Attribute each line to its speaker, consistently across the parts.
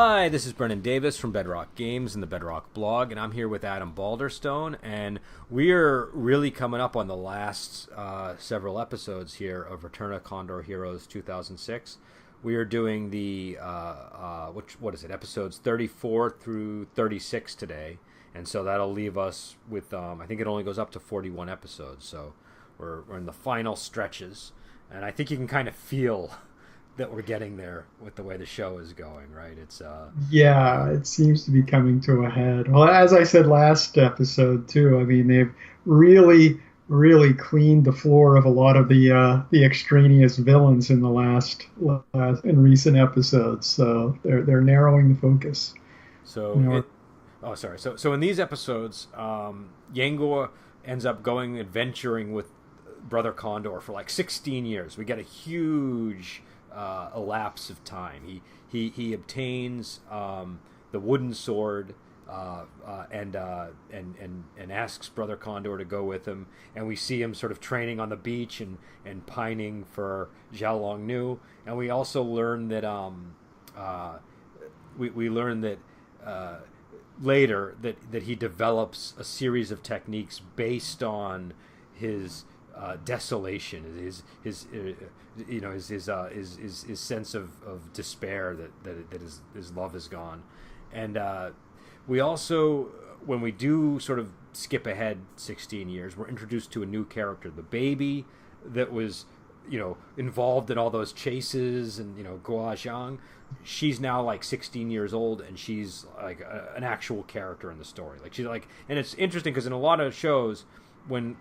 Speaker 1: Hi, this is Brennan Davis from Bedrock Games and the Bedrock blog, and I'm here with Adam Balderstone, and we're really coming up on the last several episodes here of Return of Condor Heroes 2006. We are doing the, episodes 34 through 36 today, and so that'll leave us with, I think it only goes up to 41 episodes, so we're in the final stretches, and I think you can kind of feel that we're getting there with the way the show is going, right?
Speaker 2: Yeah, it seems to be coming to a head. Well, as I said last episode too, I mean they've really cleaned the floor of a lot of the extraneous villains in the last in recent episodes. So they're narrowing the focus. You
Speaker 1: So
Speaker 2: know,
Speaker 1: it. Oh, sorry. So in these episodes, Yangor ends up going adventuring with Brother Condor for like 16 years. We get a huge elapse of time. He obtains the wooden sword and asks Brother Condor to go with him, and we see him sort of training on the beach and pining for Zhao Long Nu, and we also learn that uh, we learn that later that he develops a series of techniques based on his desolation, his sense of despair that his love is gone, and we also, when we do sort of skip ahead 16 years, we're introduced to a new character, the baby that was involved in all those chases, and Guo Zhang. She's now like 16 years old, and she's like an actual character in the story. Like she's like, and it's interesting because in a lot of shows, when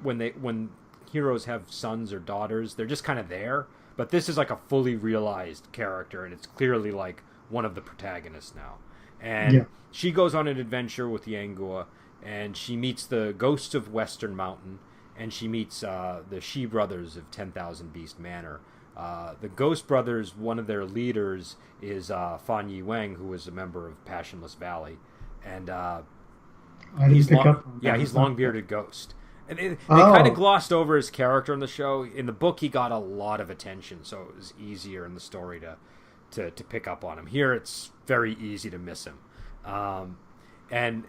Speaker 1: heroes have sons or daughters, they're just kind of there. But this is like a fully realized character, and it's clearly like one of the protagonists now. And
Speaker 2: yeah.
Speaker 1: she goes on an adventure with Yangua, and she meets the ghosts of Western Mountain, and she meets the Shi brothers of 10,000 Beast Manor. The Ghost Brothers, one of their leaders is Fan Yi Wang, who was a member of Passionless Valley, and
Speaker 2: I didn't pick up on
Speaker 1: he's
Speaker 2: that.
Speaker 1: long bearded ghost. And they kind of
Speaker 2: Oh,
Speaker 1: glossed over his character in the show. In the book, he got a lot of attention, so it was easier in the story to pick up on him. Here, it's very easy to miss him, um, and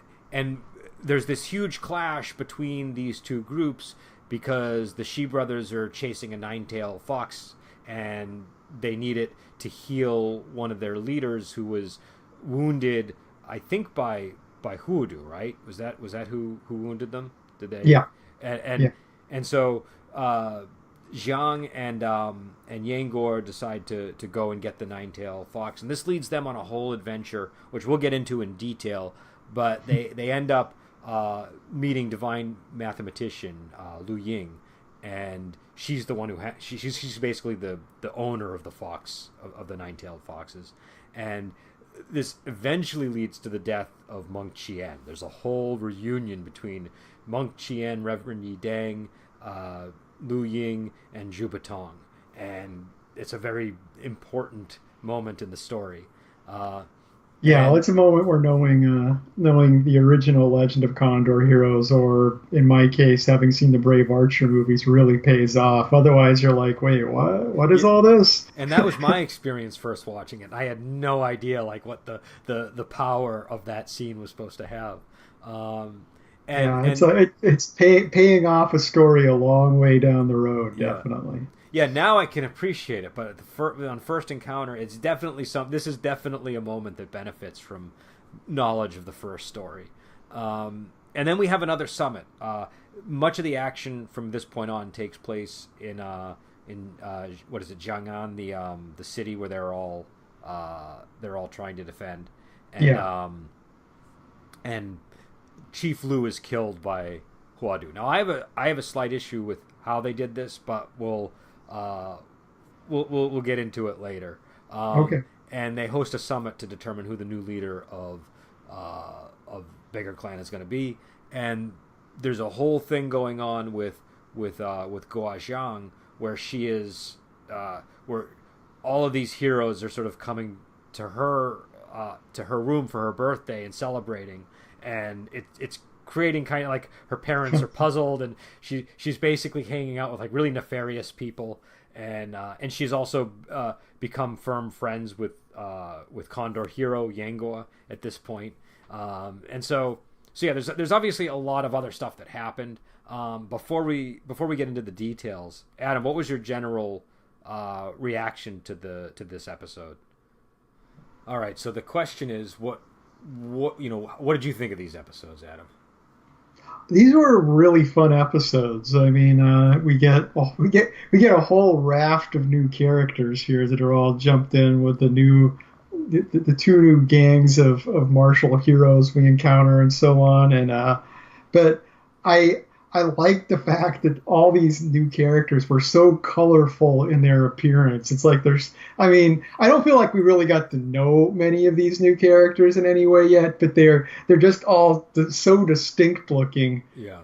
Speaker 1: there's this huge clash between these two groups because the Shi brothers are chasing a nine-tailed fox, and they need it to heal one of their leaders who was wounded, I think by Huodu, right? Was that who wounded them? Did they?
Speaker 2: yeah,
Speaker 1: And and,
Speaker 2: yeah.
Speaker 1: and so Zhang and Yangor decide to go and get the nine-tailed fox, and this leads them on a whole adventure, which we'll get into in detail. But they end up meeting divine mathematician Lu Ying, and she's the one who she's basically the owner of the fox of the nine-tailed foxes, and this eventually leads to the death of Monk Chien. There's a whole reunion between Monk Chien, Reverend Yi Dang, Lu Ying, and Zhu Batong, and it's a very important moment in the story. Uh,
Speaker 2: Yeah, well,
Speaker 1: and
Speaker 2: it's a moment where knowing the original Legend of Condor Heroes, or in my case, having seen the Brave Archer movies, really pays off. Otherwise, you're like, wait, what? What is
Speaker 1: yeah,
Speaker 2: all this?
Speaker 1: and that was my experience first watching it. I had no idea like what the power of that scene was supposed to have. Um, and
Speaker 2: Yeah,
Speaker 1: and
Speaker 2: paying off a story a long way down the road,
Speaker 1: yeah,
Speaker 2: definitely.
Speaker 1: yeah, now I can appreciate it, but on first encounter, it's definitely this is definitely a moment that benefits from knowledge of the first story. And then we have another summit. Much of the action from this point on takes place in what is it, Jiang'an, the city where they're all trying to defend, and
Speaker 2: Yeah.
Speaker 1: and Chief Lu is killed by Huadu. Now I have a slight issue with how they did this, but uh, we'll get into it later.
Speaker 2: Okay.
Speaker 1: And they host a summit to determine who the new leader of Beggar Clan is going to be. And there's a whole thing going on with Guo Zhang, where she is where all of these heroes are sort of coming to her room for her birthday and celebrating, and it's creating kind of like her parents are puzzled, and she's basically hanging out with like really nefarious people, and she's also become firm friends with Condor Hero Yangoa at this point, and so yeah, there's obviously a lot of other stuff that happened. Before we get into the details, Adam, what was your general reaction to this episode? All right, so the question is, what did you think of these episodes, Adam?
Speaker 2: These were really fun episodes. I mean, we get a whole raft of new characters here that are all jumped in with the two new gangs of martial heroes we encounter and so on. And but I like the fact that all these new characters were so colorful in their appearance. It's like I don't feel like we really got to know many of these new characters in any way yet, but they're just all so distinct looking.
Speaker 1: Yeah.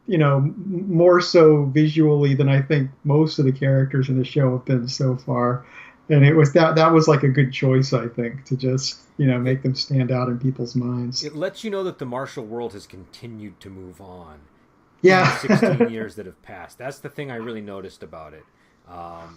Speaker 2: More so visually than I think most of the characters in the show have been so far. And it was that was like a good choice, I think, to just make them stand out in people's minds.
Speaker 1: It lets you know that the martial world has continued to move on.
Speaker 2: Yeah,
Speaker 1: in the 16 years that have passed. That's the thing I really noticed about it,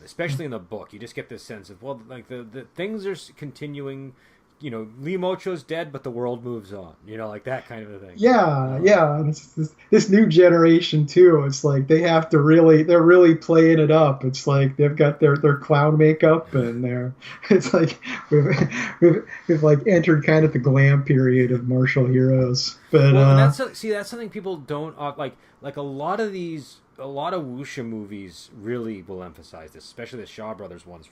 Speaker 1: especially in the book. You just get this sense of the things are continuing. Lee Mocho's dead, but the world moves on. Like that kind of a thing.
Speaker 2: Yeah. And it's this new generation too. It's like they're really playing it up. It's like they've got their clown makeup and it's like we've like entered kind of the glam period of martial heroes. But
Speaker 1: and that's something people don't like a lot of wuxia movies really will emphasize this, especially the Shaw Brothers ones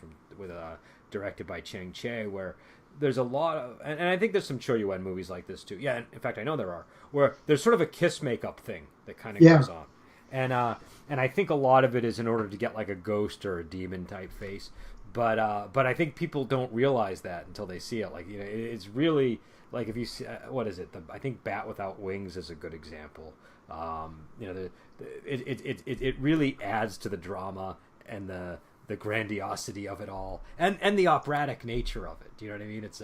Speaker 1: directed by Chang Che, where there's a lot of, and I think there's some Cho Yuen movies like this too. Yeah, in fact, I know there are, where there's sort of a kiss makeup thing that kind of goes on, and I think a lot of it is in order to get like a ghost or a demon type face, but I think people don't realize that until they see it. Like it's really like if you see what is it? I think Bat Without Wings is a good example. It really adds to the drama and the grandiosity of it all, and the operatic nature of it. Do you know what I mean? It's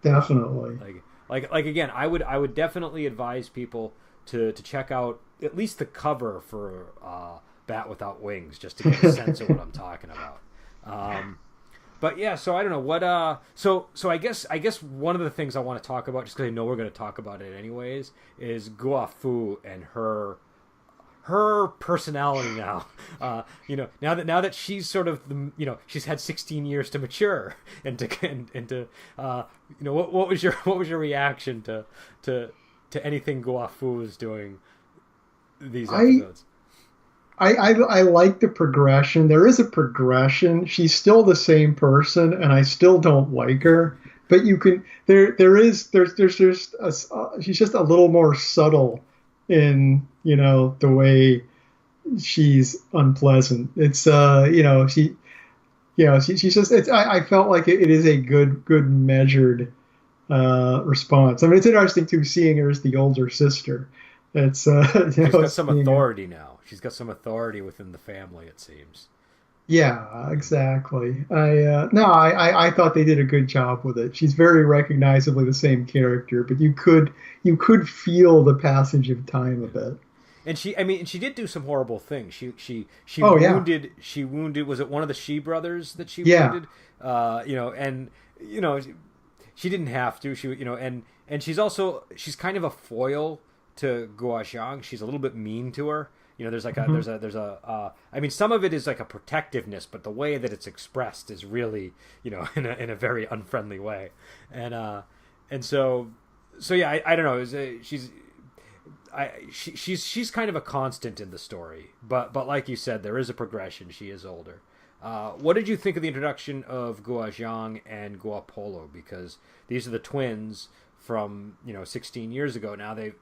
Speaker 2: definitely
Speaker 1: like again, I would definitely advise people to check out at least the cover for Bat Without Wings, just to get a sense of what I'm talking about. But yeah, so I don't know what. So I guess one of the things I want to talk about, just because I know we're going to talk about it anyways, is Guo Fu and her personality now. Now that she's sort of she's had 16 years to mature and to what was your reaction to anything Guo Fu is doing these episodes?
Speaker 2: I like the progression. There is a progression. She's still the same person, and I still don't like her. But there's she's just a little more subtle in the way she's unpleasant. It's she's just I felt like it is a good measured response. I mean, it's interesting too, seeing her as the older sister. It's
Speaker 1: she's got some authority now. She's got some authority within the family, it seems.
Speaker 2: Yeah, exactly. I thought they did a good job with it. She's very recognizably the same character, but you could feel the passage of time a bit.
Speaker 1: And she did do some horrible things. She wounded. Was it one of the Shi brothers that she wounded? She didn't have to. And she's kind of a foil to Guo Zhang. She's a little bit mean to her. There's like I mean, some of it is like a protectiveness, but the way that it's expressed is really, in a very unfriendly way. And so yeah, I don't know. She's kind of a constant in the story, but like you said, there is a progression. She is older. What did you think of the introduction of Guo Zhang and Guo Polo? Because these are the twins from 16 years ago. Now they've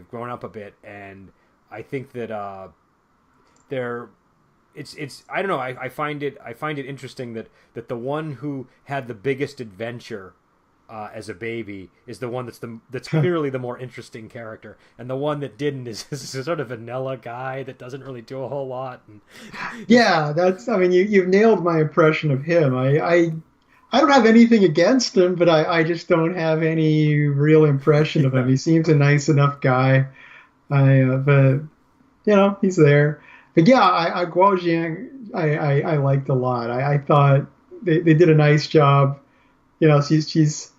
Speaker 1: grown up a bit, and I think that it's I don't know. I find it interesting that the one who had the biggest adventure as a baby is the one that's clearly the more interesting character, and the one that didn't is a sort of vanilla guy that doesn't really do a whole lot.
Speaker 2: Yeah, you've nailed my impression of him. I don't have anything against him, but I just don't have any real impression of him. He seems a nice enough guy. But he's there. But yeah, Guo Zhang I liked a lot. I thought they did a nice job. She's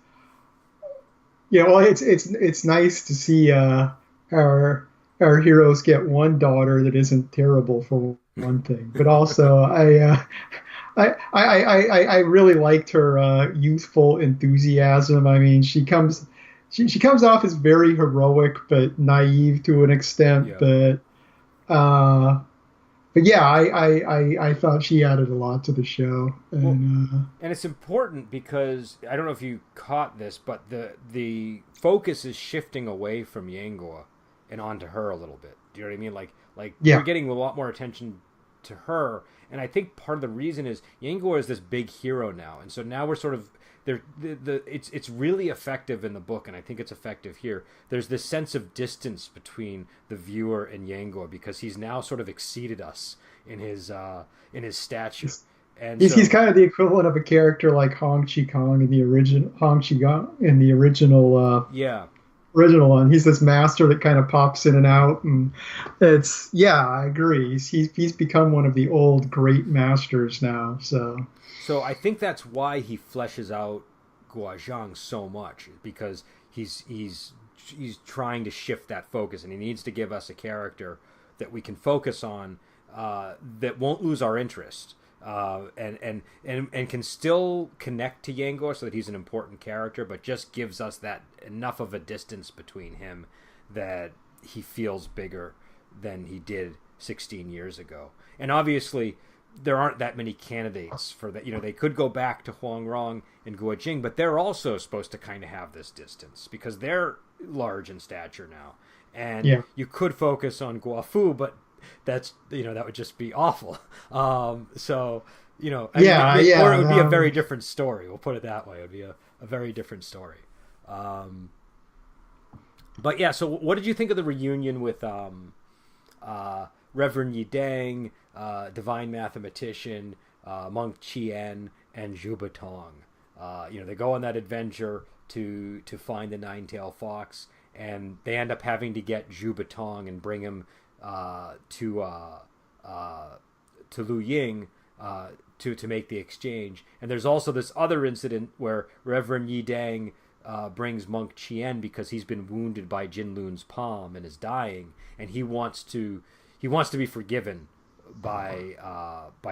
Speaker 2: well, it's nice to see our our heroes get one daughter that isn't terrible for one thing, but also I really liked her youthful enthusiasm. I mean, she comes off as very heroic but naive to an extent,
Speaker 1: Yeah.
Speaker 2: uh, but yeah, I thought she added a lot to the show,
Speaker 1: Well,
Speaker 2: and
Speaker 1: and it's important because I don't know if you caught this, but the focus is shifting away from Yangor and onto her a little bit. Do you know what I mean? Like we're
Speaker 2: yeah,
Speaker 1: getting a lot more attention to her, and I think part of the reason is Yangor is this big hero now, and so now we're sort of there. It's really effective in the book, and I think it's effective here. There's this sense of distance between the viewer and Yangor because he's now sort of exceeded us in his stature, and
Speaker 2: he's
Speaker 1: so
Speaker 2: kind of the equivalent of a character like Hong Chi Kong in the original
Speaker 1: yeah.
Speaker 2: original one. He's this master that kind of pops in and out, and it's yeah, I agree. He's become one of the old great masters now. So
Speaker 1: So I think that's why he fleshes out Guozhang so much because he's trying to shift that focus, and he needs to give us a character that we can focus on that won't lose our interest. And can still connect to Yangor so that he's an important character, but just gives us that enough of a distance between him that he feels bigger than he did 16 years ago. And obviously, there aren't that many candidates for that. You know, they could go back to Huang Rong and Guo Jing, but they're also supposed to kind of have this distance because they're large in stature now. And
Speaker 2: yeah,
Speaker 1: you could focus on Guafu, but that's that would just be awful. So I mean, or it would be a very different story. We'll put it that way. It would be a very different story. But yeah, so what did you think of the reunion with Reverend Yi Deng, Divine Mathematician, Monk Chien, and Zhu Batong? They go on that adventure to find the nine-tailed fox, and they end up having to get Zhu Batong and bring him to Lu Ying to make the exchange. And there's also this other incident where Reverend Yi Dang brings Monk Chien because he's been wounded by Jin Lun's palm and is dying, and he wants to be forgiven by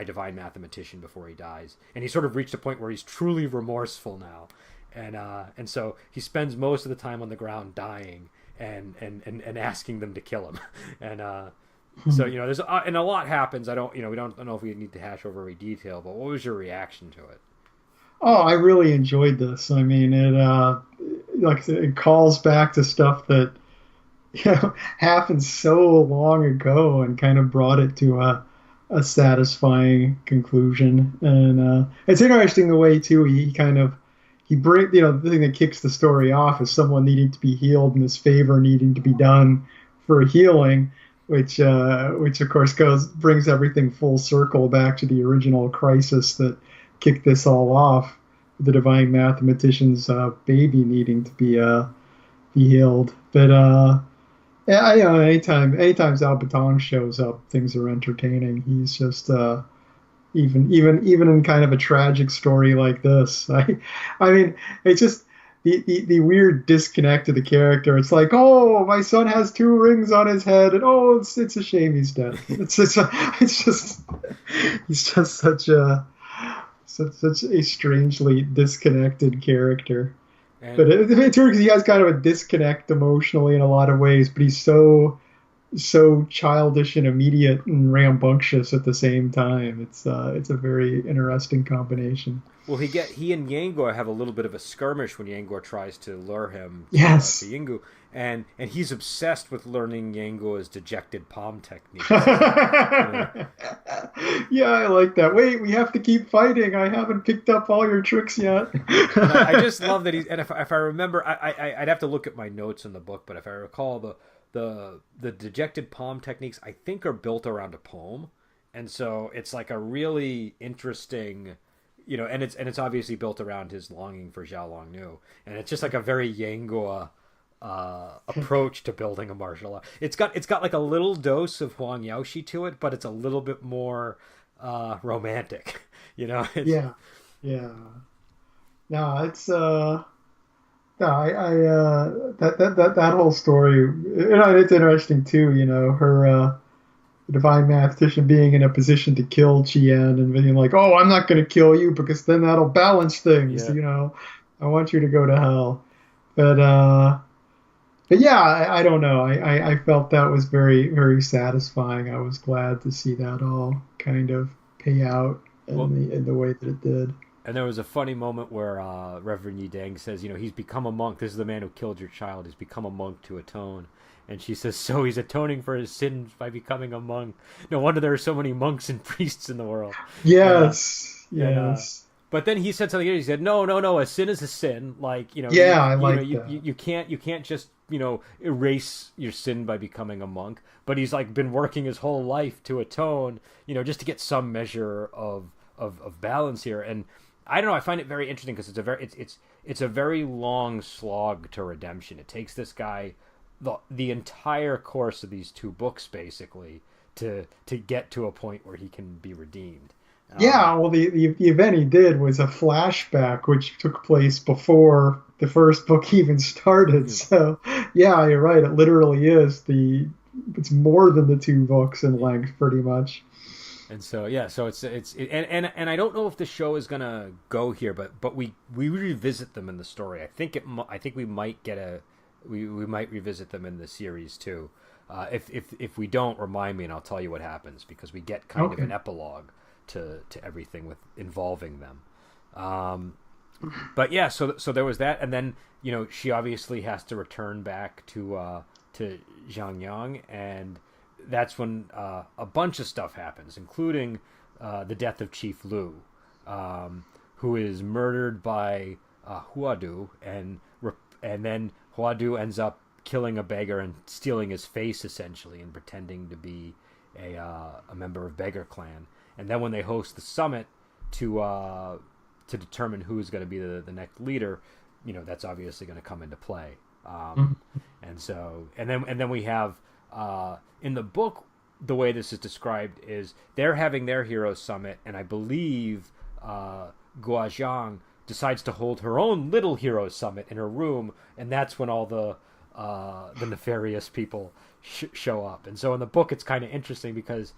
Speaker 1: Divine Mathematician before he dies. And he's sort of reached a point where he's truly remorseful now, and so he spends most of the time on the ground dying and asking them to kill him. And so there's and a lot happens. I don't know if we need to hash over every detail, but what was your reaction to it?
Speaker 2: oh, I really enjoyed this. I mean, like I said, it calls back to stuff that happened so long ago and kind of brought it to a satisfying conclusion. And it's interesting the way too he bring the thing that kicks the story off is someone needing to be healed and this favor needing to be done for healing, which of course brings everything full circle back to the original crisis that kicked this all off, the divine mathematician's baby needing to be healed. But yeah, anytime Zhao Batong shows up, things are entertaining. He's just even in kind of a tragic story like this. I mean, it's just the weird disconnect of the character. It's like, oh, my son has two rings on his head, and oh, it's a shame he's dead. It's just he's just such a strangely disconnected character.
Speaker 1: And
Speaker 2: But it's weird because he has kind of a disconnect emotionally in a lot of ways, but he's so childish and immediate and rambunctious at the same time. It's a very interesting combination.
Speaker 1: well, he and Yangor have a little bit of a skirmish when Yangor tries to lure him to
Speaker 2: Yes.
Speaker 1: Yingu, and he's obsessed with learning Yangor's dejected palm techniques.
Speaker 2: Yeah, I like that. Wait, we have to keep fighting. I haven't picked up all your tricks yet.
Speaker 1: And I just love that he's. And if I remember, I'd have to look at my notes in the book, but if I recall, the dejected palm techniques I think are built around a poem, and so it's like a really interesting, and it's obviously built around his longing for Zhao Longnu, and it's just like a very Yangua approach to building a martial art. It's got like a little dose of Huang Yaoshi to it, but it's a little bit more romantic. It's,
Speaker 2: Yeah. Yeah. No, it's no, that whole story, it's interesting too, her the divine mathematician being in a position to kill Chien and being like, "Oh, I'm not going to kill you because then that'll balance things,"
Speaker 1: Yeah.
Speaker 2: I want you to go to hell. But yeah, I don't know. I felt that was very, very satisfying. I was glad to see that all kind of pay out
Speaker 1: Well,
Speaker 2: in the way that it did.
Speaker 1: and there was a funny moment where Reverend Yidang says, he's become a monk. This is the man who killed your child. He's become a monk to atone. And she says, so he's atoning for his sins by becoming a monk. No wonder there are so many monks and priests in the world. And
Speaker 2: Yes,
Speaker 1: and
Speaker 2: yes.
Speaker 1: but then he said something. He said, no, no, no. A sin is a sin. Like
Speaker 2: Yeah, I like that.
Speaker 1: you can't just erase your sin by becoming a monk. But he's like been working his whole life to atone. Just to get some measure of balance here. And I don't know. I find it very interesting because it's a very long slog to redemption. It takes this guy the entire course of these two books basically to get to a point where he can be redeemed.
Speaker 2: Yeah, well, the event he did was a flashback, which took place before the first book even started. So, yeah, you're right. It literally is it's more than the two books in length, pretty much.
Speaker 1: And so yeah, so and I don't know if the show is gonna go here, but we revisit them in the story. I think we might get we might revisit them in the series too. If we don't, remind me and I'll tell you what happens because we get kind of
Speaker 2: Okay.
Speaker 1: an epilogue to everything with involving them. But yeah, so there was that, and then she obviously has to return back to Zhangyang, and that's when a bunch of stuff happens, including the death of Chief Lu, who is murdered by Huadu, and then Huadu ends up killing a beggar and stealing his face essentially, and pretending to be a member of Beggar Clan. And then when they host the summit to determine who is going to be the next leader, that's obviously going to come into play.
Speaker 2: Mhm.
Speaker 1: And then we have in the book, the way this is described is they're having their hero summit, and I believe Guozhang decides to hold her own little hero summit in her room, and that's when all the nefarious people show up. And so in the book, it's kind of interesting because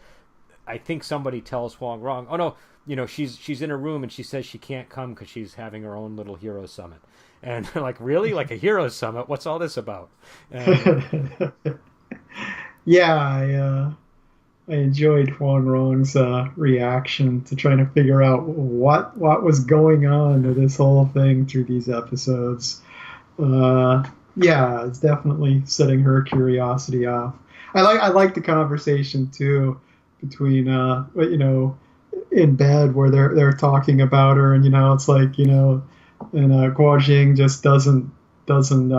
Speaker 1: I think somebody tells Huang Rong, "Oh no, she's in her room and she says she can't come because she's having her own little hero summit." And they're like, "Really? Like a hero summit? What's all this about?" And
Speaker 2: Yeah, I enjoyed Huang Rong's reaction to trying to figure out what was going on to this whole thing through these episodes. Yeah, it's definitely setting her curiosity off. I like the conversation too between in bed where they're talking about her, and it's like and Guo Jing just doesn't doesn't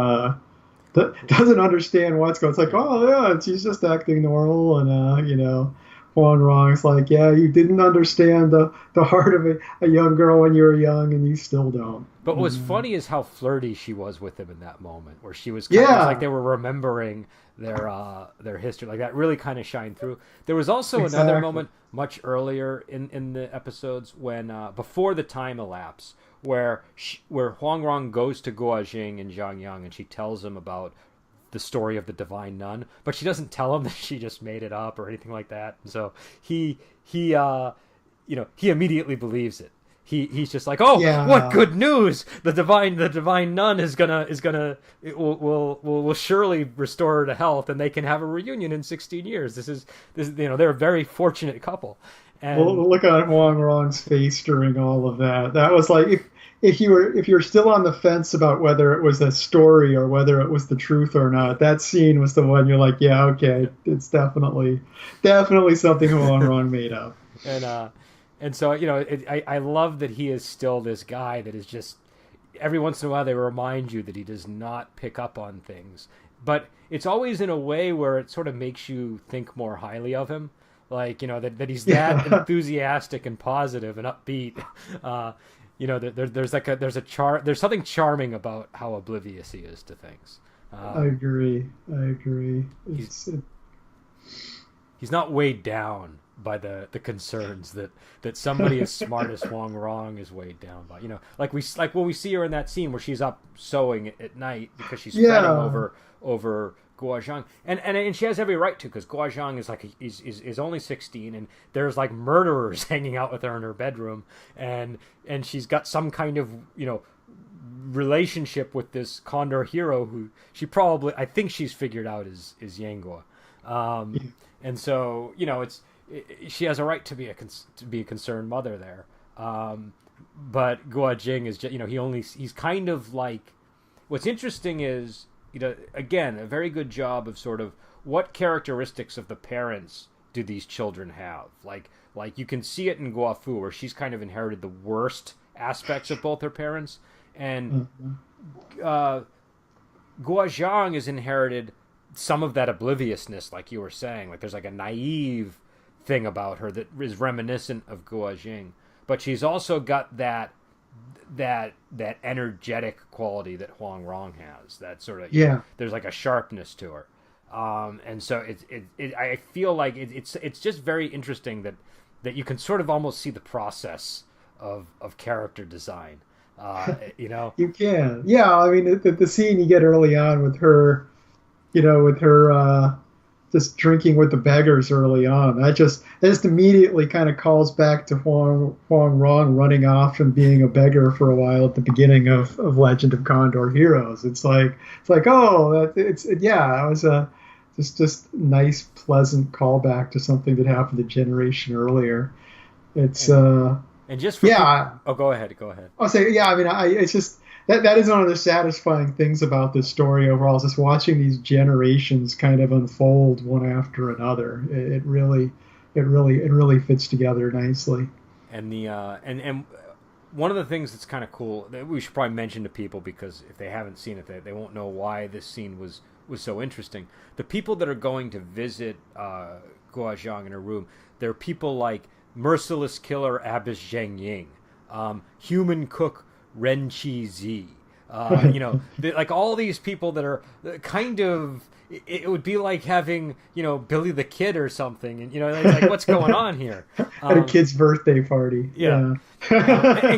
Speaker 2: understand what's going. It's like, oh yeah, she's just acting normal, and Huang Rong's like, yeah, you didn't understand the heart of a young girl when you were young, and you still don't.
Speaker 1: But what's funny is how flirty she was with him in that moment, where she was it was like
Speaker 2: Yeah,
Speaker 1: they were remembering their history, like that really kind of shined through. There was also another
Speaker 2: exactly.
Speaker 1: moment much earlier in the episodes when before the time elapse, where Huang Rong goes to Guo Jing and Zhang Yang, and she tells him about the story of the divine nun, but she doesn't tell him that she just made it up or anything like that. And so he immediately believes it. He's just like, oh, what
Speaker 2: Yeah,
Speaker 1: good news! The divine nun it will surely restore her to health, and they can have a reunion in 16 years. This is they're a very fortunate couple, and
Speaker 2: well, look at Huang Rong's face during all of that. That was like if you're still on the fence about whether it was a story or whether it was the truth or not, that scene was the one you're like, yeah, okay, it's definitely something Huang Rong made up.
Speaker 1: and uh and so I love that he is still this guy that is just every once in a while they remind you that he does not pick up on things, but it's always in a way where it sort of makes you think more highly of him, like that he's that
Speaker 2: Yeah,
Speaker 1: enthusiastic and positive and upbeat. There's something charming about how oblivious he is to things.
Speaker 2: I
Speaker 1: um,
Speaker 2: agree. I agree.
Speaker 1: he's
Speaker 2: It's
Speaker 1: he's not weighed down by the concerns that somebody as smart as Huang Rong is weighed down by. Like when we see her in that scene where she's up sewing at night because she's fretting over Guo Zhang, and she has every right to, because Guo Zhang is only 16, and there's like murderers hanging out with her in her bedroom, and she's got some kind of relationship with this Condor hero who I think she's figured out is Yang Guo. And so she has a right to be a concerned mother there. But Guo Jing is he's kind of like, what's interesting is, again, a very good job of sort of what characteristics of the parents do these children have. Like you can see it in Guo Fu, where she's kind of inherited the worst aspects of both her parents, and Guo Zhang has inherited some of that obliviousness, like you were saying. Like there's like a naive thing about her that is reminiscent of Guo Jing, but she's also got that energetic quality that Huang Rong has. That sort of there's like a sharpness to her, and so I feel like it's just very interesting that you can sort of almost see the process of character design.
Speaker 2: You can, I mean, the scene you get early on with her, just drinking with the beggars early on. That just immediately kind of calls back to Huang Rong running off and being a beggar for a while at the beginning of Legend of Condor Heroes. It's like oh, it was a just nice, pleasant callback to something that happened a generation earlier. It's
Speaker 1: and just for people, go ahead.
Speaker 2: I'll say I mean, it's just. That is one of the satisfying things about this story overall, is just watching these generations kind of unfold one after another. It really fits together nicely.
Speaker 1: And and one of the things that's kind of cool that we should probably mention to people, because if they haven't seen it, they won't know why this scene was so interesting. The people that are going to visit Guo Zhang in her room, they're people like merciless killer Abbess Zheng Ying, human cook Ren Chi Zi, like all these people that are kind of, it would be like having, Billy the Kid or something, and it's like, what's going on here?
Speaker 2: At a kid's birthday party.
Speaker 1: And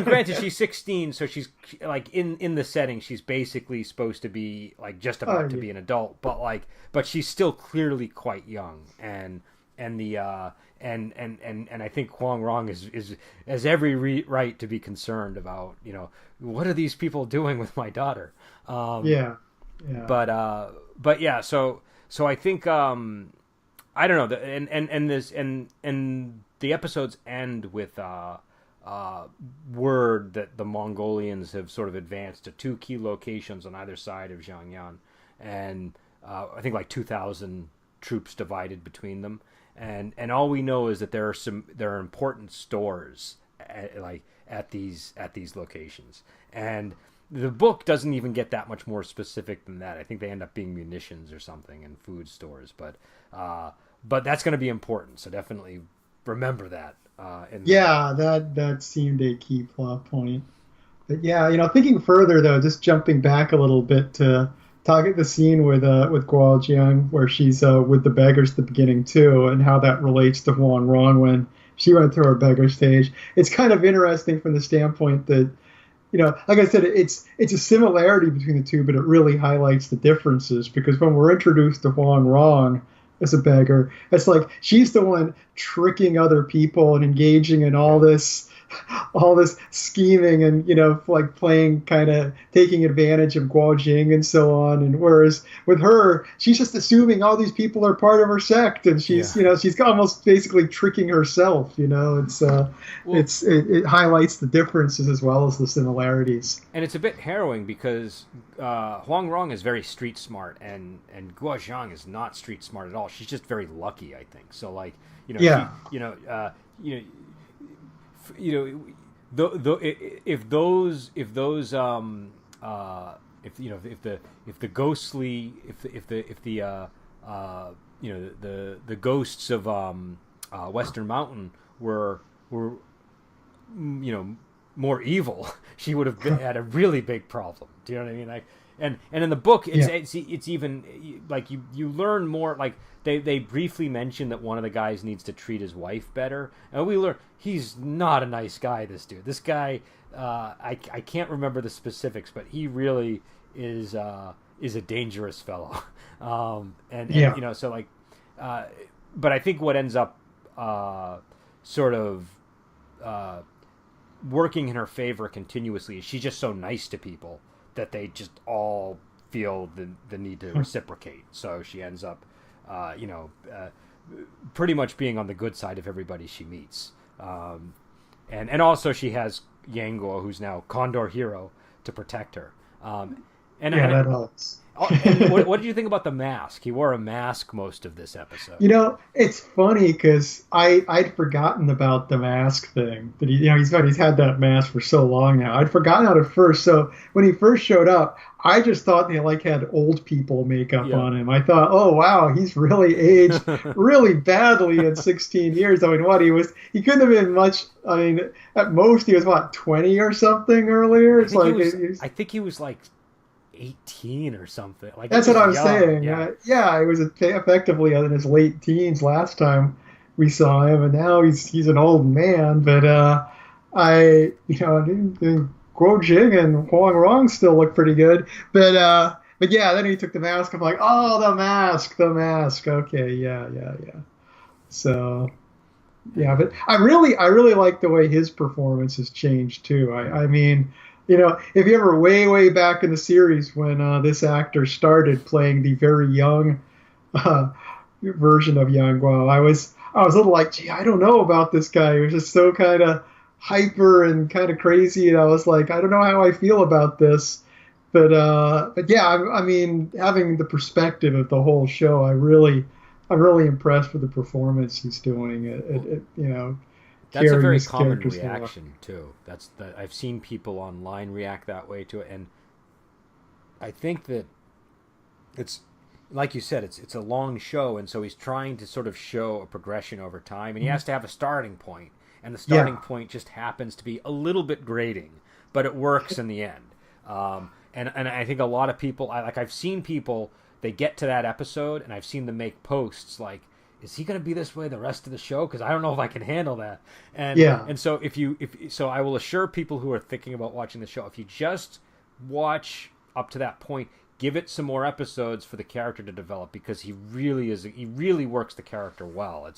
Speaker 1: granted, she's 16, so she's like in the setting, she's basically supposed to be like just about to be an adult, but she's still clearly quite young, and I think Huang Rong has every right to be concerned about, what are these people doing with my daughter? But yeah, so I think I don't know, and the episodes end with word that the Mongolians have sort of advanced to 2 key locations on either side of Zhangyan, and I think like 2,000 troops divided between them. And all we know is that there are important stores at these locations, and the book doesn't even get that much more specific than that. I think they end up being munitions or something and food stores, but that's going to be important. So definitely remember that.
Speaker 2: That seemed a key plot point. But thinking further though, just jumping back a little bit to talk at the scene with Guo Jiang, where she's with the beggars at the beginning too, and how that relates to Huang Rong when she went through her beggar stage. It's kind of interesting from the standpoint that, like I said, it's a similarity between the two, but it really highlights the differences, because when we're introduced to Huang Rong as a beggar, it's like she's the one tricking other people and engaging in all this scheming and, like playing, kind of taking advantage of Guo Jing and so on. And whereas with her, she's just assuming all these people are part of her sect, and she's, she's almost basically tricking herself. It highlights the differences as well as the similarities.
Speaker 1: And it's a bit harrowing because Huang Rong is very street smart, and Guo Zhang is not street smart at all. She's just very lucky, I think. So like, if the ghosts of Western Mountain were more evil, she would have had a really big problem. Do you know what I mean? Like, And in the book,
Speaker 2: Yeah.
Speaker 1: it's even like you learn more. Like they briefly mention that one of the guys needs to treat his wife better, and we learn he's not a nice guy. This guy, I can't remember the specifics, but he really is a dangerous fellow. And
Speaker 2: Yeah.
Speaker 1: you know, so like, but I think what ends up sort of working in her favor continuously is she's just so nice to people that they just all feel the need to reciprocate. So she ends up, pretty much being on the good side of everybody she meets. And also she has Yangor, who's now Condor Hero, to protect her.
Speaker 2: That helps.
Speaker 1: And what did you think about the mask? He wore a mask most of this episode.
Speaker 2: You know, it's funny because I'd forgotten about the mask thing. That he's had that mask for so long now. I'd forgotten about it first. So when he first showed up, I just thought they like had old people makeup on him. I thought, oh wow, he's really aged really badly in 16 years. I mean, he couldn't have been much. I mean, at most he was 20 or something earlier. It's
Speaker 1: I think he was like 18 or something. Like
Speaker 2: that's what I'm saying.
Speaker 1: Yeah.
Speaker 2: He was effectively in his late teens last time we saw him, and now he's an old man. But I think Guo Jing and Huang Rong still look pretty good. But yeah, then he took the mask. I'm like, oh, the mask. Okay, yeah. So yeah, but I really like the way his performance has changed too. I mean, if you ever way back in the series when this actor started playing the very young version of Yang Guo, I was a little like, gee, I don't know about this guy. He was just so kind of hyper and kind of crazy, and I was like, I don't know how I feel about this. But yeah, I mean, having the perspective of the whole show, I'm really impressed with the performance he's doing.
Speaker 1: That's a very common reaction too. I've seen people online react that way to it, and I think that it's like you said, it's a long show, and so he's trying to sort of show a progression over time, and he has to have a starting point, and the starting point just happens to be a little bit grating, but it works in the end. And I think a lot of people, I've seen people, they get to that episode, and I've seen them make posts like, is he going to be this way the rest of the show? Because I don't know if I can handle that. And so so I will assure people who are thinking about watching the show, if you just watch up to that point, give it some more episodes for the character to develop, because he really works the character well.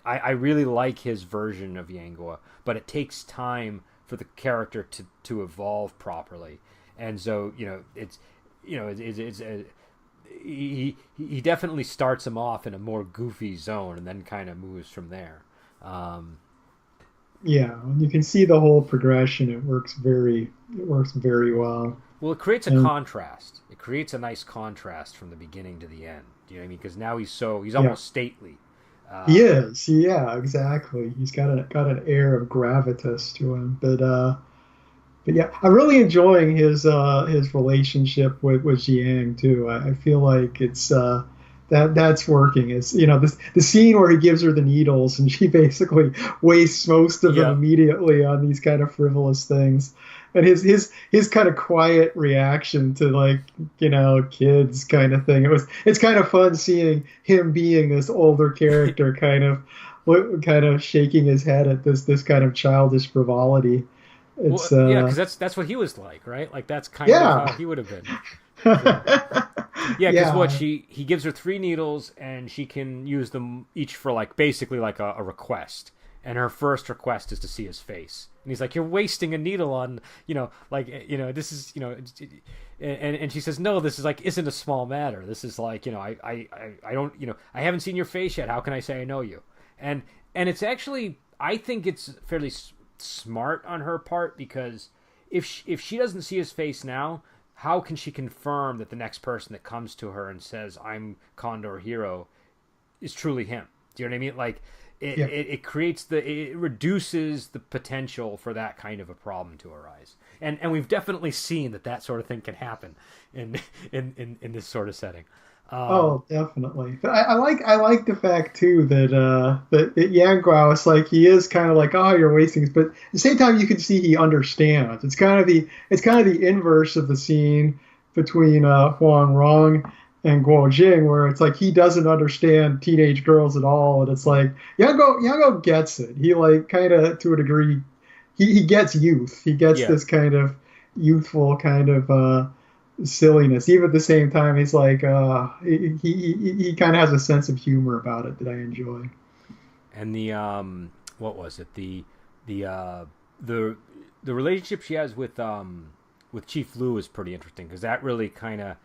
Speaker 1: I really like his version of Yangor, but it takes time for the character to evolve properly. And so, he definitely starts him off in a more goofy zone and then kind of moves from there.
Speaker 2: You can see the whole progression. It works very well.
Speaker 1: Well, it creates a contrast. It creates a nice contrast from the beginning to the end. Do you know what I mean? Because now he's almost stately.
Speaker 2: He is. Yeah, exactly. He's got an air of gravitas to him. But yeah, I'm really enjoying his relationship with Jiang too. I feel like it's that's working. It's the scene where he gives her the needles and she basically wastes most of them immediately on these kind of frivolous things, and his kind of quiet reaction to kids kind of thing. It's kind of fun seeing him being this older character kind of shaking his head at this kind of childish frivolity.
Speaker 1: Because that's what he was like, right? Like that's kind of how he would have been. Because he gives her 3 needles and she can use them each for basically a request. And her first request is to see his face. And he's like, "You're wasting a needle on, this is, and she says, "No, this is isn't a small matter. This is I don't, I haven't seen your face yet. How can I say I know you?" And it's actually, I think it's fairly smart on her part, because if she doesn't see his face now, how can she confirm that the next person that comes to her and says, "I'm Condor Hero," is truly him? Do you know what I mean? It reduces the potential for that kind of a problem to arise, and we've definitely seen that sort of thing can happen in this sort of setting.
Speaker 2: Definitely. But I like the fact too that Yang Guo is he is kind of oh, you're wasting this, but at the same time you can see he understands. It's kind of the inverse of the scene between Huang Rong and Guo Jing, where it's like he doesn't understand teenage girls at all, and it's like Yango gets it. He like kind of to a degree, he gets youth. He gets
Speaker 1: Yeah.
Speaker 2: this kind of youthful kind of silliness. Even at the same time, he's like he kind of has a sense of humor about it that I enjoy.
Speaker 1: And the what was it? The the the relationship she has with Chief Lu is pretty interesting because that really kind of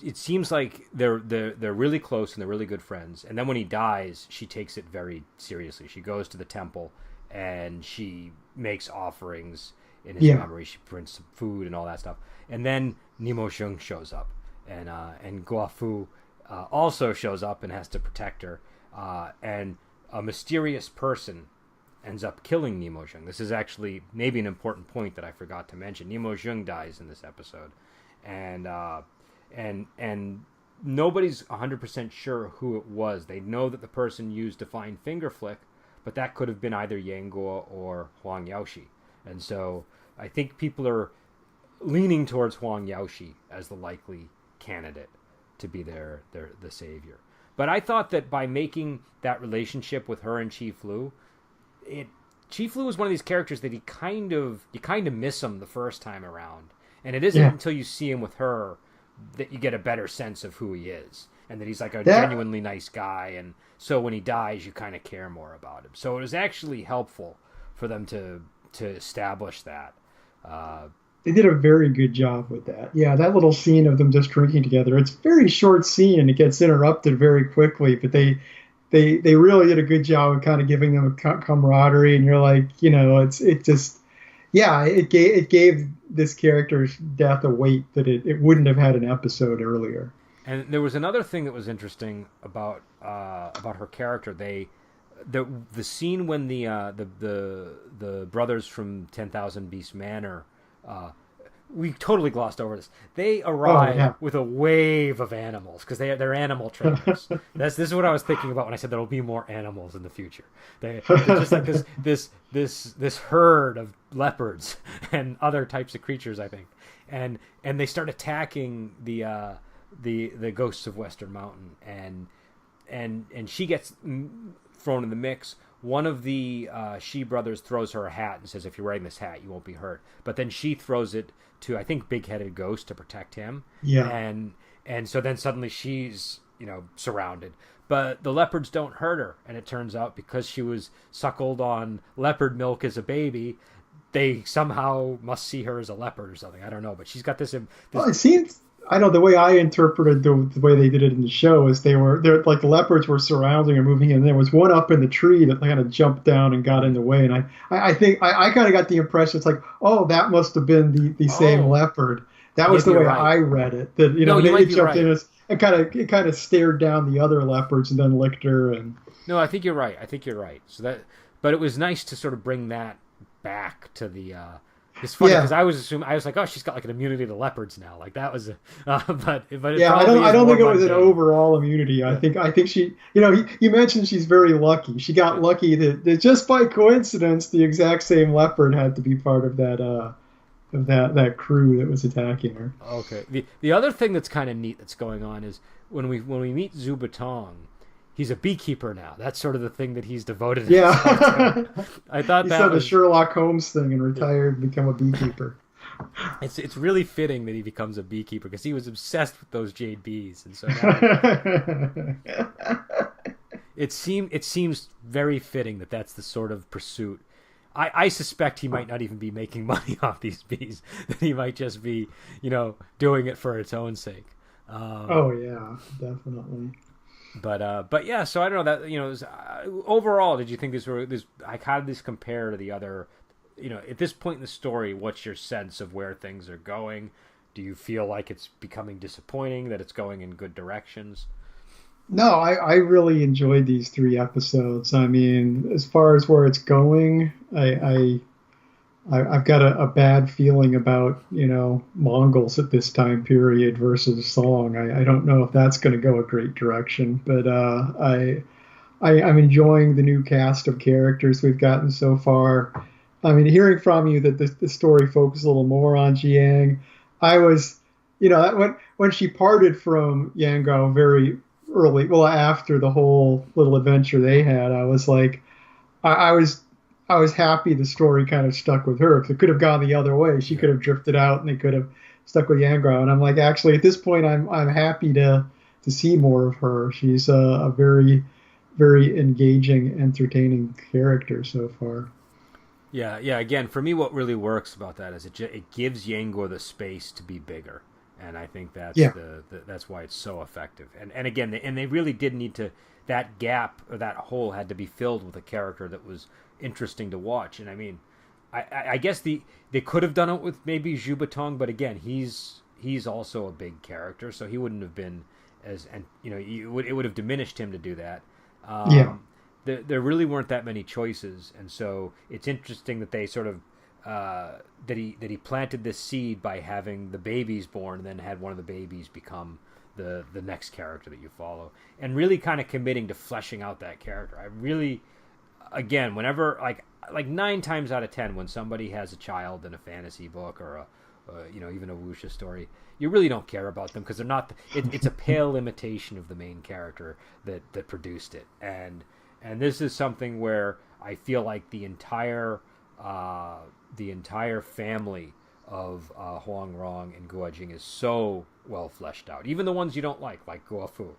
Speaker 1: it seems like they're really close and they're really good friends. And then when he dies, she takes it very seriously. She goes to the temple and she makes offerings in his
Speaker 2: Yeah,
Speaker 1: memory. She prints some food and all that stuff. And then Nemo Shung shows up, and Guafu also shows up and has to protect her. And a mysterious person ends up killing Nemo Jung. This is actually maybe an important point that I forgot to mention. Nemo Jung dies in this episode, and and nobody's 100% sure who it was. They know that the person used Divine Finger Flick, but that could have been either Yang Guo or Huang Yaoshi. And so I think people are leaning towards Huang Yaoshi as the likely candidate to be the savior. But I thought that by making that relationship with her and Chief Lu, it Chief Lu is one of these characters that you kind of miss him the first time around, and it isn't
Speaker 2: yeah.
Speaker 1: until you see him with her that you get a better sense of who he is, and that he's like a
Speaker 2: That
Speaker 1: genuinely nice guy, and so when he dies, you kind of care more about him. So it was actually helpful for them to establish that. Uh,
Speaker 2: They did a very good job with that. Yeah, that little scene of them just drinking together. It's a very short scene and it gets interrupted very quickly, but they really did a good job of kind of giving them a camaraderie. And you're like, it just yeah, it gave this character's death a weight that it wouldn't have had an episode earlier.
Speaker 1: and there was another thing that was interesting about her character. The scene when the brothers from 10,000 Beast Manor, uh, we totally glossed over this. They
Speaker 2: Oh
Speaker 1: arrive
Speaker 2: yeah.
Speaker 1: with a wave of animals because they're animal trainers. This is what I was thinking about when I said there will be more animals in the future. They're just like this herd of leopards and other types of creatures, I think, and they start attacking the ghosts of Western Mountain, and she gets thrown in the mix. One of the She brothers throws her a hat and says, "If you're wearing this hat, you won't be hurt." But then she throws it to, I think, Big-Headed Ghost to protect him,
Speaker 2: Yeah.
Speaker 1: and so then suddenly she's surrounded. But the leopards don't hurt her, and it turns out because she was suckled on leopard milk as a baby, they somehow must see her as a leopard or something. I don't know, but she's got
Speaker 2: Well,
Speaker 1: this.
Speaker 2: it seems I know the way I interpreted the way they did it in the show is they're like the leopards were surrounding and moving, and there was one up in the tree that kind of jumped down and got in the way. And I think I kind of got the impression it's like, oh, that must have been the same
Speaker 1: Oh,
Speaker 2: leopard. That was
Speaker 1: maybe
Speaker 2: the
Speaker 1: you're
Speaker 2: way
Speaker 1: right.
Speaker 2: I read it. That
Speaker 1: No, you might
Speaker 2: it
Speaker 1: be
Speaker 2: jumped in
Speaker 1: right.
Speaker 2: and kind of stared down the other leopards and then licked her. And
Speaker 1: No, I think you're right. I think you're right. But it was nice to sort of bring that back to the. It's funny
Speaker 2: yeah,
Speaker 1: because I was like, oh, she's got like an immunity to leopards now. Like that was, but it
Speaker 2: yeah,
Speaker 1: probably
Speaker 2: I
Speaker 1: is
Speaker 2: don't
Speaker 1: more
Speaker 2: think it was an
Speaker 1: mundane.
Speaker 2: overall immunity.
Speaker 1: Yeah.
Speaker 2: I think she, you mentioned she's very lucky. She got lucky that just by coincidence, the exact same leopard had to be part of that crew that was attacking her.
Speaker 1: Okay. The other thing that's kind of neat that's going on is when we meet Zubatong, he's a beekeeper now. That's sort of the thing that he's devoted himself
Speaker 2: Yeah,
Speaker 1: to. I thought
Speaker 2: he
Speaker 1: that
Speaker 2: said the
Speaker 1: was
Speaker 2: Sherlock Holmes thing and retired and become a beekeeper.
Speaker 1: it's really fitting that he becomes a beekeeper because he was obsessed with those jade bees, and so now it seems very fitting that that's the sort of pursuit. I suspect he might not even be making money off these bees. That he might just be, doing it for its own sake.
Speaker 2: Oh yeah, definitely.
Speaker 1: But yeah. So I don't know that overall, did you think how did this compare to the other? At this point in the story, what's your sense of where things are going? Do you feel like it's becoming disappointing, that it's going in good directions?
Speaker 2: No, I really enjoyed these 3 episodes. I mean, as far as where it's going, I've got a bad feeling about Mongols at this time period versus Song. I don't know if that's going to go a great direction, but I'm enjoying the new cast of characters we've gotten so far. I mean, hearing from you that the story focused a little more on Jiang, I was, when she parted from Yango very early, well, after the whole little adventure they had, I was like, I was. I was happy the story kind of stuck with her because it could have gone the other way. She
Speaker 1: Yeah.
Speaker 2: could have drifted out and they could have stuck with Yangrao. And I'm like, actually, at this point, I'm happy to see more of her. She's a very very engaging, entertaining character so far.
Speaker 1: Yeah, yeah. Again, for me, what really works about that is it gives Yangor the space to be bigger, and I think that's
Speaker 2: Yeah.
Speaker 1: that's why it's so effective. And again, they really did need to, that gap or that hole had to be filled with a character that was interesting to watch. And I mean, I guess they could have done it with maybe Zhu Batong, but again, he's also a big character, so he wouldn't have been as, and it would have diminished him to do that.
Speaker 2: Yeah.
Speaker 1: There really weren't that many choices, and so it's interesting that they sort of that he planted this seed by having the babies born, and then had one of the babies become the next character that you follow, and really kind of committing to fleshing out that character. I really, again, whenever like 9 times out of 10, when somebody has a child in a fantasy book or even a wuxia story, you really don't care about them because they're not. It's a pale imitation of the main character that produced it, and this is something where I feel like the entire family of Huang Rong and Guo Jing is so well fleshed out. Even the ones you don't like Guo Fu.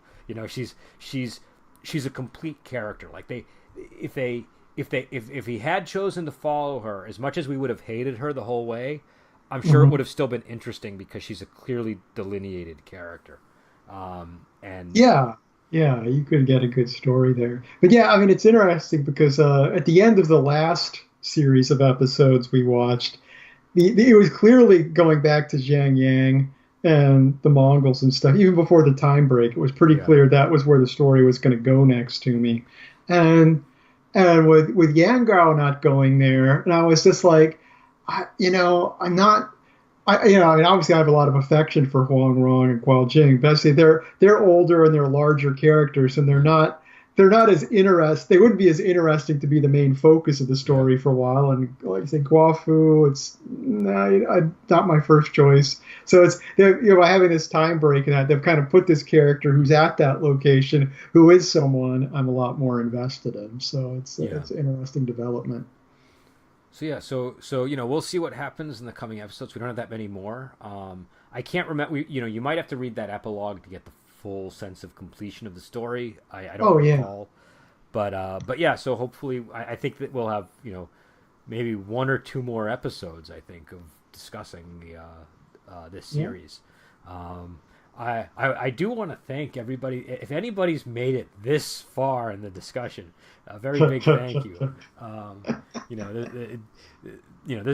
Speaker 1: She's a complete character. Like if he had chosen to follow her, as much as we would have hated her the whole way, I'm sure it would have still been interesting because she's a clearly delineated character. And
Speaker 2: Yeah. Yeah, you could get a good story there. But yeah, I mean, it's interesting because at the end of the last series of episodes we watched, it was clearly going back to Zhang Yang and the Mongols and stuff. Even before the time break, it was pretty
Speaker 1: yeah,
Speaker 2: clear that was where the story was going to go next to me. And with Yang Gao not going there, and I was just like, I'm not. I mean, obviously, I have a lot of affection for Huang Rong and Guo Jing, but I say they're older and they're larger characters, and they're not as they wouldn't be as interesting to be the main focus of the
Speaker 1: yeah,
Speaker 2: story for a while. And like I say, Guo Fu, it's not my first choice. So it's by having this time break and that they've kind of put this character who's at that location, who is someone I'm a lot more invested in. So
Speaker 1: yeah.
Speaker 2: it's an interesting development.
Speaker 1: So yeah, so we'll see what happens in the coming episodes. We don't have that many more. I can't remember. You might have to read that epilogue to get the full sense of completion of the story. I don't
Speaker 2: Oh yeah.
Speaker 1: recall, but yeah. So hopefully, I think that we'll have maybe 1 or 2 more episodes. I think of discussing this
Speaker 2: Yeah.
Speaker 1: series. I do want to thank everybody. If anybody's made it this far in the discussion, a very big thank you. You know,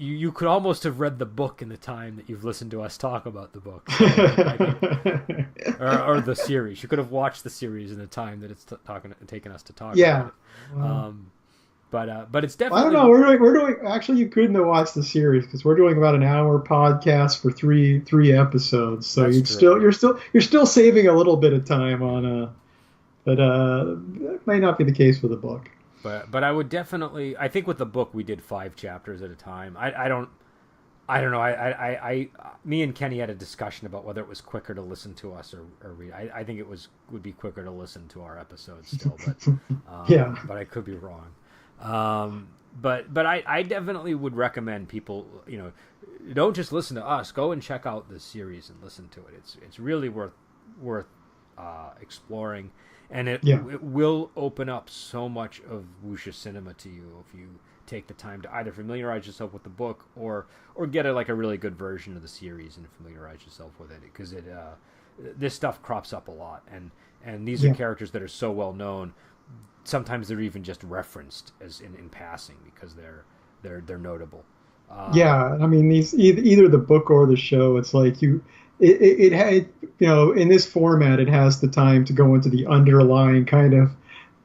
Speaker 1: you could almost have read the book in the time that you've listened to us talk about the book, so I think, or the series. You could have watched the series in the time that it's taken us to talk about
Speaker 2: Yeah.
Speaker 1: it.
Speaker 2: Wow.
Speaker 1: But it's
Speaker 2: I don't
Speaker 1: definitely
Speaker 2: know. We're doing. Actually, you couldn't have watched the series because we're doing about an hour podcast for three episodes. So
Speaker 1: that's
Speaker 2: you'd
Speaker 1: true.
Speaker 2: you're still saving a little bit of time on but that might not be the case with the book.
Speaker 1: But I would definitely. I think with the book we did 5 chapters at a time. I don't know. Me and Kenny had a discussion about whether it was quicker to listen to us or read. I think would be quicker to listen to our episodes still,
Speaker 2: Yeah.
Speaker 1: but I could be wrong. But I definitely would recommend people, don't just listen to us. Go and check out this series and listen to it. It's really worth exploring, and
Speaker 2: Yeah.
Speaker 1: it will open up so much of wuxia cinema to you if you take the time to either familiarize yourself with the book or get a really good version of the series and familiarize yourself with it, because this stuff crops up a lot, and these are
Speaker 2: Yeah.
Speaker 1: characters that are so well known. Sometimes they're even just referenced as in passing because they're notable.
Speaker 2: Yeah, I mean these either the book or the show. It's like it had in this format it has the time to go into the underlying kind of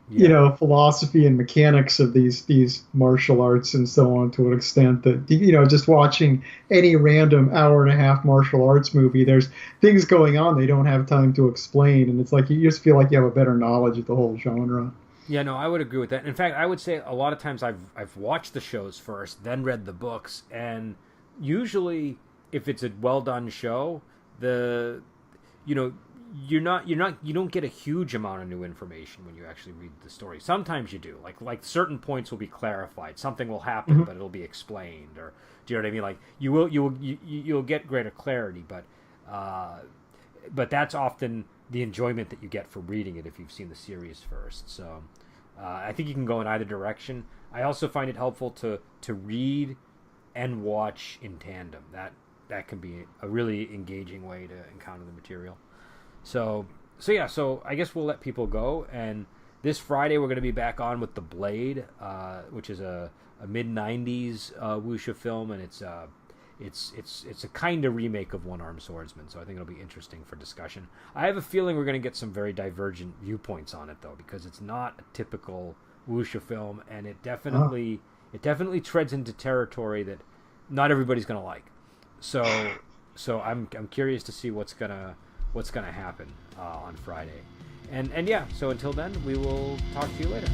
Speaker 1: Yeah,
Speaker 2: philosophy and mechanics of these martial arts and so on to an extent that just watching any random hour and a half martial arts movie, there's things going on they don't have time to explain, and it's like you just feel like you have a better knowledge of the whole genre.
Speaker 1: Yeah, no, I would agree with that. In fact, I would say a lot of times I've watched the shows first, then read the books, and usually if it's a well done show, the you know you don't get a huge amount of new information when you actually read the story. Sometimes you do, like certain points will be clarified, something will happen,
Speaker 2: Mhm.
Speaker 1: but it'll be explained, or do you know what I mean? Like you'll get greater clarity, uh, but that's often the enjoyment that you get from reading it if you've seen the series first. So I think you can go in either direction. I also find it helpful to read and watch in tandem. That can be a really engaging way to encounter the material. So yeah. So I guess we'll let people go. And this Friday we're going to be back on with The Blade, which is a mid '90s wuxia film, and it's a kind of remake of One Armed Swordsman. So I think it'll be interesting for discussion. I have a feeling we're going to get some very divergent viewpoints on it though, because it's not a typical wuxia film, and
Speaker 2: Oh.
Speaker 1: it definitely treads into territory that not everybody's going to like. So I'm curious to see what's gonna happen on Friday. And yeah, so until then, we will talk to you later.